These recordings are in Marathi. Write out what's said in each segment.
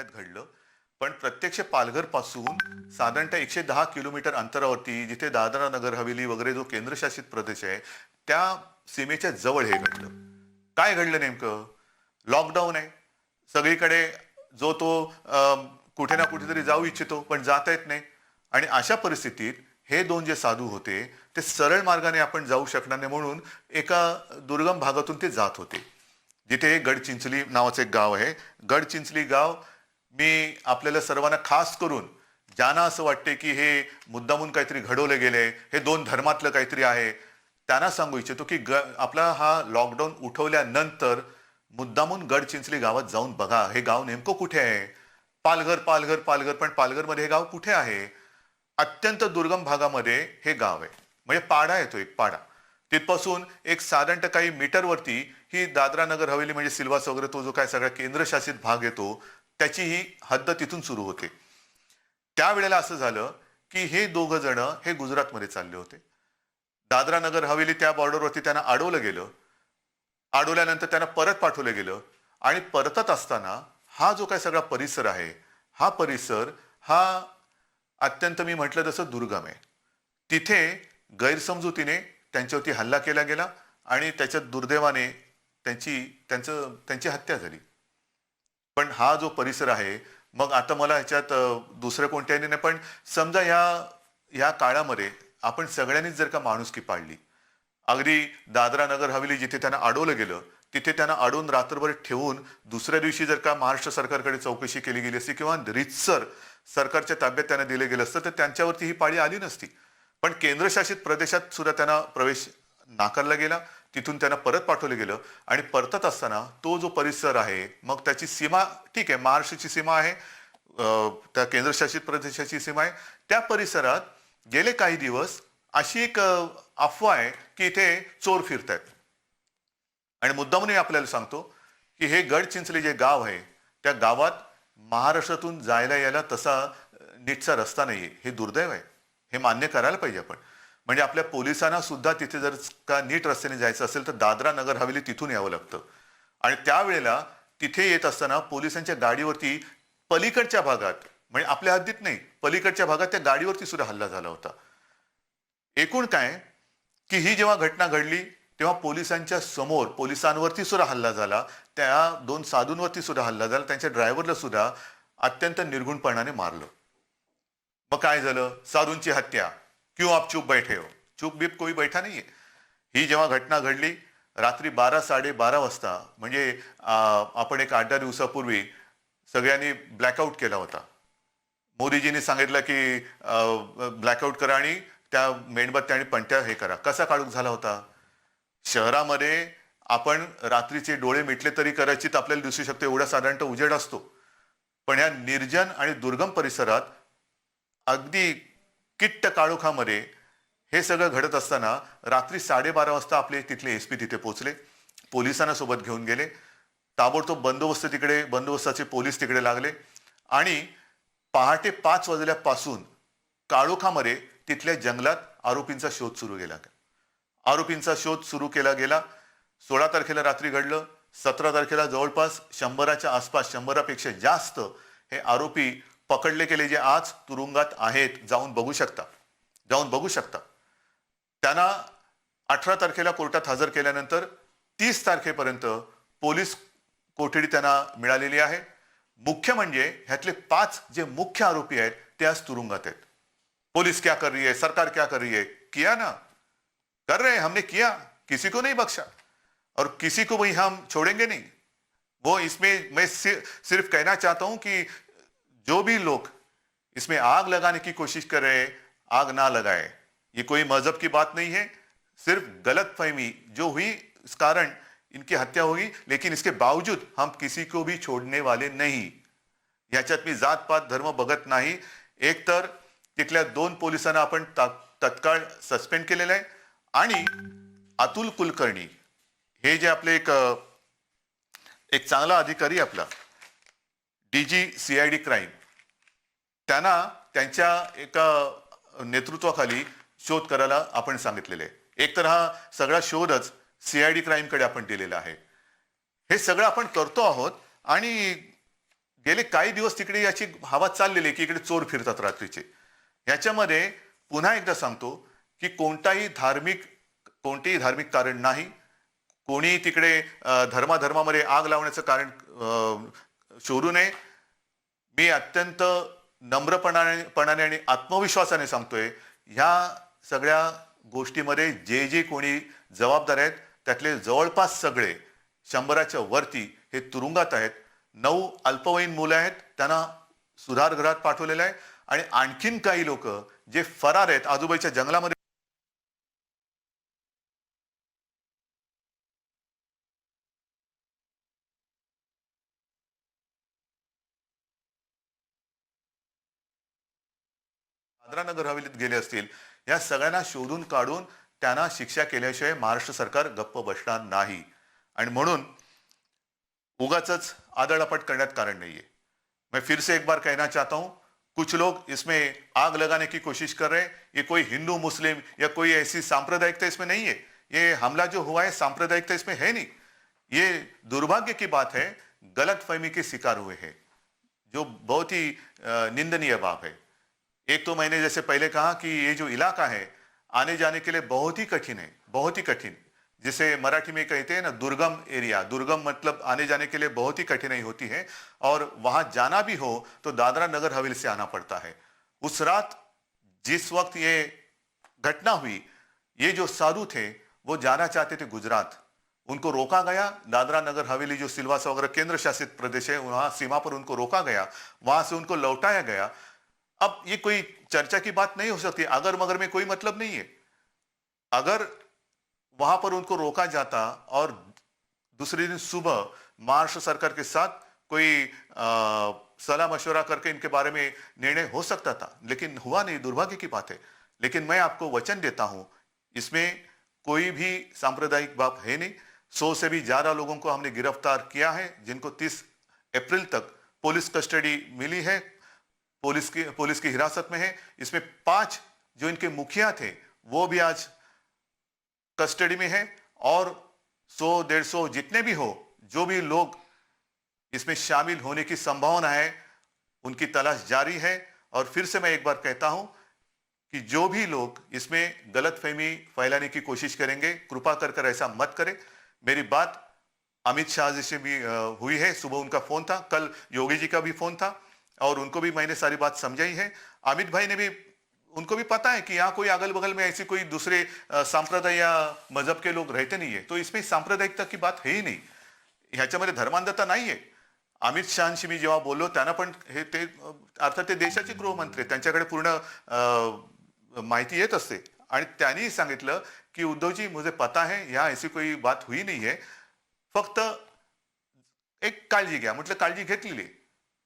जिल्ह्यात घडलं. पण प्रत्यक्ष पालघर पासून साधारणतः 110 किलोमीटर अंतरावरती जिथे दादरा नगर हवेली वगैरे जो केंद्रशासित प्रदेश आहे, त्या सीमेच्या जवळ हे घडलं. काय घडलं नेमकं? लॉकडाऊन आहे. सगळीकडे जो तो कुठे ना कुठेतरी जाऊ इच्छितो, पण जाता येत नाही. आणि अशा परिस्थितीत हे दोन जे साधू होते, ते सरळ मार्गाने आपण जाऊ शकणार नाही म्हणून एका दुर्गम भागातून ते जात होते. जिथे गडचिंचली नावाचं एक गाव आहे. गडचिंचली गाव मी आपल्याला सर्वांना खास करून ज्यांना असं वाटते की हे मुद्दामून काहीतरी घडवलं गेले, हे दोन धर्मातलं काहीतरी आहे, त्यांना सांगू इच्छितो की आपला हा लॉकडाऊन उठवल्यानंतर मुद्दामून गडचिंचली गावात जाऊन बघा, हे गाव नेमकं कुठे आहे. पालघर पालघर पालघर, पण पालघरमध्ये हे गाव कुठे आहे? अत्यंत दुर्गम भागामध्ये हे गाव आहे. म्हणजे पाडा येतो, एक पाडा. तिथपासून एक साधारणतः काही मीटरवरती ही दादरा नगर हवेली म्हणजे सिल्वास वगैरे तो जो काय सगळा केंद्रशासित भाग येतो, त्याची ही हद्द तिथून सुरू होते. त्यावेळेला असं झालं की हे दोघं जण हे गुजरातमध्ये चालले होते. दादरा नगर हवेली त्या बॉर्डरवरती त्यांना अडवलं गेलं. अडवल्यानंतर त्यांना परत पाठवलं गेलं. आणि परतत असताना हा जो काय सगळा परिसर आहे, हा परिसर हा अत्यंत मी म्हटलं तसं दुर्गम आहे. तिथे गैरसमजुतीने त्यांच्यावरती हल्ला केला गेला आणि त्याच्या दुर्दैवाने त्यांची हत्या झाली. पण हा जो परिसर आहे, मग आता मला ह्याच्यात दुसरं कोणत्याही नाही, पण समजा या काळामध्ये आपण सगळ्यांनीच जर का माणुसकी पाळली, अगदी दादरा नगर हवेली जिथे त्यांना अडवलं गेलं, तिथे त्यांना अडवून रात्रभर ठेवून दुसऱ्या दिवशी जर का महाराष्ट्र सरकारकडे चौकशी केली गेली असती किंवा रीतसर सरकारच्या ताब्यात त्यांना दिलं गेलं असतं, तर त्यांच्यावरती ही पाळी आली नसती. पण केंद्रशासित प्रदेशात सुद्धा त्यांना प्रवेश नाकारला गेला. तिथून त्यांना परत पाठवलं गेलं आणि परतत असताना तो जो परिसर आहे, मग त्याची सीमा ठीक आहे, महाराष्ट्राची सीमा आहे, त्या केंद्रशासित प्रदेशाची सीमा आहे. त्या परिसरात गेले काही दिवस अशी एक अफवा आहे की इथे चोर फिरतायत. आणि मुद्दामूनही आपल्याला सांगतो की हे गडचिंचले जे गाव आहे, त्या गावात महाराष्ट्रातून जायला यायला तसा नीटचा रस्ता नाहीये. हे दुर्दैव आहे. हे मान्य करायला पाहिजे आपण. म्हणजे आपल्या पोलिसांना सुद्धा तिथे जर का नीट रस्त्याने जायचं असेल तर दादरा नगर हवेली तिथून यावं लागतं. आणि त्यावेळेला तिथे येत असताना पोलिसांच्या गाडीवरती पलीकडच्या भागात, म्हणजे आपल्या हद्दीत नाही, पलीकडच्या भागात त्या गाडीवरती सुद्धा हल्ला झाला होता. एकूण काय की ही जेव्हा घटना घडली तेव्हा पोलिसांच्या समोर पोलिसांवरती सुद्धा हल्ला झाला, त्या दोन साधूंवरती सुद्धा हल्ला झाला, त्यांच्या ड्रायव्हरला सुद्धा अत्यंत निर्गुणपणाने मारलं. मग काय झालं? साधूंची हत्या. क्यों आप चुप बैठे हो? चुप बीप कोई बैठा नाहीये. ही जेव्हा घटना घडली रात्री 12-12:30 वाजता, म्हणजे आपण एक 8-10 दिवसापूर्वी सगळ्यांनी ब्लॅकआउट केला होता. मोदीजींनी सांगितलं की ब्लॅकआउट करा आणि त्या मेणबत्त्या आणि पणत्या हे करा. कसा काळोख झाला होता? शहरामध्ये आपण रात्रीचे डोळे मिटले तरी कदाचित आपल्याला दिसू शकतो एवढा साधारणतः उजेड असतो. पण ह्या निर्जन आणि दुर्गम परिसरात अगदी किट्ट काळोखामध्ये हे सगळं घडत असताना रात्री 12:30 वाजता आपले तिथले एसपी तिथे पोहोचले. पोलिसांना सोबत घेऊन गेले. ताबडतोब बंदोबस्ताचे पोलीस तिकडे लागले आणि पहाटे 5 वाजल्यापासून काळोखामध्ये तिथल्या जंगलात आरोपींचा शोध सुरू केला गेला. 16 तारखेला रात्री घडलं. 17 तारखेला जवळपास 100च्या आसपास, 100पेक्षा जास्त हे आरोपी पकडले गेले, जे आज तुरुंगात आहेत. जाऊन बघू शकता. त्यांना 18 तारखेला कोर्टात हजर केल्यानंतर 30 तारखेपर्यंत पोलीस कोठडी त्यांना मिळालेली आहे. मुख्य म्हणजे ह्यातले 5 जे मुख्य आरोपी आहेत ते आज तुरुंगात आहेत. पुलिस क्या कर रही है, सरकार क्या कर रही है? किया ना, कर रहे हैं, हमने किया, किसी को नहीं बख्शा और किसी को भी हम छोड़ेंगे नहीं. वो इसमें मैं सिर्फ कहना चाहता हूं कि जो भी लोग इसमें आग लगाने की कोशिश कर रहे हैं, आग ना लगाए. ये कोई मजहब की बात नहीं है, सिर्फ गलतफहमी जो हुई इस कारण इनकी हत्या होगी, लेकिन इसके बावजूद हम किसी को भी छोड़ने वाले नहीं. याच्यात मी जात पात धर्म बघत नाही. एक तर तिथल्या 2 पोलिसांना आपण तत्काळ सस्पेंड केलेलं आहे आणि अतुल कुलकर्णी हे जे आपले एक चांगला अधिकारी आपला डीजी सीआयडी क्राईम, त्यांना त्यांच्या एका नेतृत्वाखाली शोध करायला आपण सांगितलेले आहे. एकतर हा सगळा शोधच सीआयडी क्राईमकडे आपण दिलेला आहे. हे सगळं आपण करतो आहोत आणि गेले काही दिवस तिकडे याची हवा चाललेली आहे की इकडे चोर फिरतात रात्रीचे. याच्यामध्ये पुन्हा एकदा सांगतो की कोणतेही धार्मिक कारण नाही. कोणी तिकडे धर्माधर्मामध्ये आग लावण्याचं कारण शोधू नये. मी अत्यंत नम्रपणाने आणि आत्मविश्वासाने सांगतोय, ह्या सगळ्या गोष्टीमध्ये जे जे कोणी जबाबदार आहेत त्यातले जवळपास सगळे 100च्या वरती हे तुरुंगात आहेत. 9 अल्पवयीन मुलं आहेत, त्यांना सुधारगृहात पाठवलेलं आहे आणि आणखीन काही लोक जे फरार आहेत आजूबाजूच्या जंगलामध्ये. दादरा नगर हवेलीत गेले असतील, या सगळ्यांना शोधून काढून त्यांना शिक्षा केल्याशिवाय महाराष्ट्र सरकार गप्प बसणार नाही. आणि म्हणून उगाचच आदळआपट करण्यात कारण नहीं है. मैं फिर से एक बार कहना चाहता हूं, कुछ लोग इसमें आग लगाने की कोशिश कर रहे हैं. ये कोई हिंदू मुस्लिम या कोई ऐसी सांप्रदायिकता इसमें नहीं है. ये हमला जो हुआ है सांप्रदायिकता इसमें है नहीं. ये दुर्भाग्य की बात है, गलत फहमी के शिकार हुए हैं, जो बहुत ही निंदनीय बात है. एक तो मैंने जैसे पहले कहा कि ये जो इलाका है आने जाने के लिए बहुत ही कठिन है, बहुत ही कठिन. जिसे मराठी में कहते हैं ना दुर्गम एरिया, दुर्गम मतलब आने जाने के लिए बहुत ही कठिनाई होती है और वहां जाना भी हो तो दादरा नगर हवेली से आना पड़ता है. उस रात जिस वक्त ये घटना हुई, ये जो साधु थे वो जाना चाहते थे गुजरात. उनको रोका गया. दादरा नगर हवेली जो सिलवासा वगैरह केंद्र शासित प्रदेश है, वहां सीमा पर उनको रोका गया, वहां से उनको लौटाया गया. अब ये कोई चर्चा की बात नहीं हो सकती. अगर मगर में कोई मतलब नहीं है. अगर वहां पर उनको रोका जाता और दूसरे दिन सुबह महाराष्ट्र सरकार के साथ कोई सलाह मशवरा करके इनके बारे में निर्णय हो सकता था, लेकिन हुआ नहीं. दुर्भाग्य की बात है. लेकिन मैं आपको वचन देता हूं, इसमें कोई भी सांप्रदायिक बात है नहीं. 100 से भी ज्यादा लोगों को हमने गिरफ्तार किया है, जिनको 30 अप्रैल तक पुलिस कस्टडी मिली है, पुलिस की हिरासत में है. इसमें 5 जो इनके मुखिया थे वो भी आज कस्टडी में है और 100-150 जितने भी हो, जो भी लोग इसमें शामिल होने की संभावना है, उनकी तलाश जारी है. और फिर से मैं एक बार कहता हूं कि जो भी लोग इसमें गलतफहमी फैलाने की कोशिश करेंगे, कृपा कर ऐसा मत करें. मेरी बात अमित शाह जी से भी हुई है. सुबह उनका फोन था, कल योगी जी का भी फोन था और उनको भी मैंने सारी बात समझाई है. अमित भाई ने भी, उनको भी पता है कि यहाँ कोई अगल बगल में ऐसी कोई दूसरे संप्रदाय या मजहब के लोग रहते नहीं है. तो इसमें सांप्रदायिकता की बात है ही नाही. ह्याच्यामध्ये धर्मांधता नाहीये. अमित शहाशी मी जेव्हा बोललो, त्यांना पण हे ते अर्थात ते देशाचे गृहमंत्री, त्यांच्याकडे पूर्ण माहिती येत असते. आणि त्यांनी सांगितलं की उद्धवजी मुझे पता है यहाँ ऐसी कोई बात हुई नहीं है, फक्त एक काळजी घ्या. म्हटलं काळजी घेतलेली.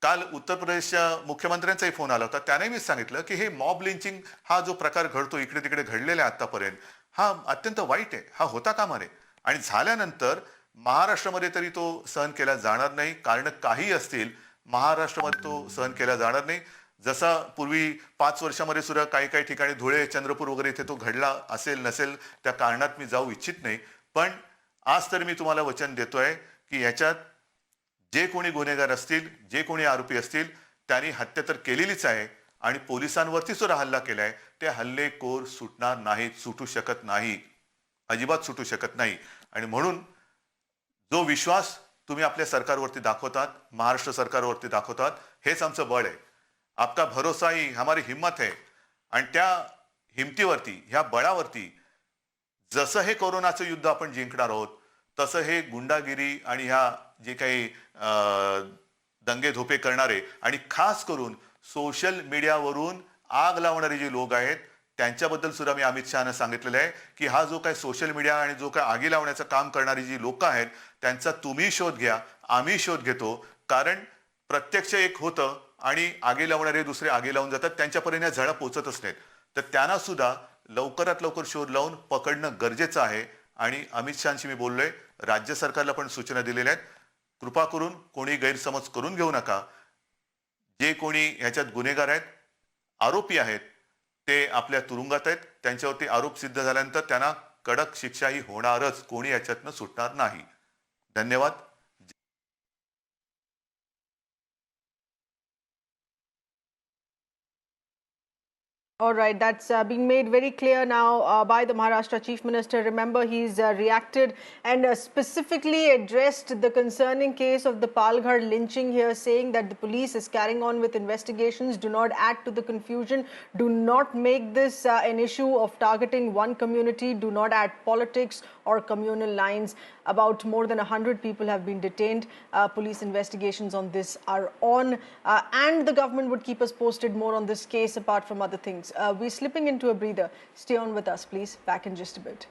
काल उत्तर प्रदेशच्या मुख्यमंत्र्यांचाही फोन आला होता. त्याने मी सांगितलं की हे मॉब लिंचिंग हा जो प्रकार घडतो इकडे तिकडे घडलेला आहे आतापर्यंत, हा अत्यंत वाईट आहे. हा होता कामा नये. आणि झाल्यानंतर महाराष्ट्रामध्ये तरी तो सहन केला जाणार नाही. कारण काही असतील, महाराष्ट्रामध्ये तो सहन केला जाणार नाही. जसा पूर्वी 5 वर्षामध्ये सुद्धा काही काही ठिकाणी धुळे, चंद्रपूर वगैरे इथे तो घडला असेल नसेल, त्या कारणात मी जाऊ इच्छित नाही. पण आज तरी मी तुम्हाला वचन देतोय की याच्यात जे कोणी गुन्हेगार असतील, जे कोणी आरोपी असतील, त्यांनी हत्या तर केलेलीच आहे आणि पोलिसांवरती सुद्धा हल्ला केलाय. ते हल्लेखोर सुटणार नाहीत, सुटू शकत नाही, अजिबात सुटू शकत नाही. आणि म्हणून जो विश्वास तुम्ही आपल्या सरकारवरती दाखवतात, महाराष्ट्र सरकारवरती दाखवतात, हेच आमचं बळ आहे. आपका भरोसा ही हमारी हिम्मत है. आणि त्या हिमतीवरती, ह्या बळावरती जसं हे कोरोनाचं युद्ध आपण जिंकणार आहोत, तसं हे गुंडागिरी आणि ह्या जे काही दंगे धोपे करणारे आणि खास करून सोशल मीडियावरून आग लावणारे जे लोक आहेत, त्यांच्याबद्दल सुद्धा मी अमित शहाना सांगितलेलं आहे की हा जो काही सोशल मीडिया आणि जो काही आगी लावण्याचं काम करणारी जी लोक आहेत, त्यांचा तुम्ही शोध घ्या, आम्ही शोध घेतो. कारण प्रत्यक्ष एक होतं आणि आगी लावणारे दुसरे आगी लावून जातात, त्यांच्यापर्यंत झळा पोचतच नाहीत. तर त्यांना सुद्धा लवकरात लवकर शोध लावून पकडणं गरजेचं आहे. आणि अमित शहाशी मी बोललोय, राज्य सरकारला पण सूचना दिलेल्या आहेत. कृपा करून कोणी गैरसमज करून घेऊ नका. जे कोणी ह्याच्यात गुन्हेगार आहेत, आरोपी आहेत, ते आपल्या तुरुंगात आहेत. त्यांच्यावरती आरोप सिद्ध झाल्यानंतर त्यांना कडक शिक्षाही होणारच. कोणी याच्यातनं सुटणार नाही. धन्यवाद. All right, that's being made very clear now by the Maharashtra Chief Minister. Remember, he's reacted and specifically addressed the concerning case of the Palghar lynching here, saying that the police is carrying on with investigations. Do not add to the confusion. Do not make this an issue of targeting one community. Do not add politics or communal lines. About more than 100 people have been detained. Police investigations on this are on, and the government would keep us posted more on this case apart from other things. We're slipping into a breather. Stay on with us, please. Back in just a bit.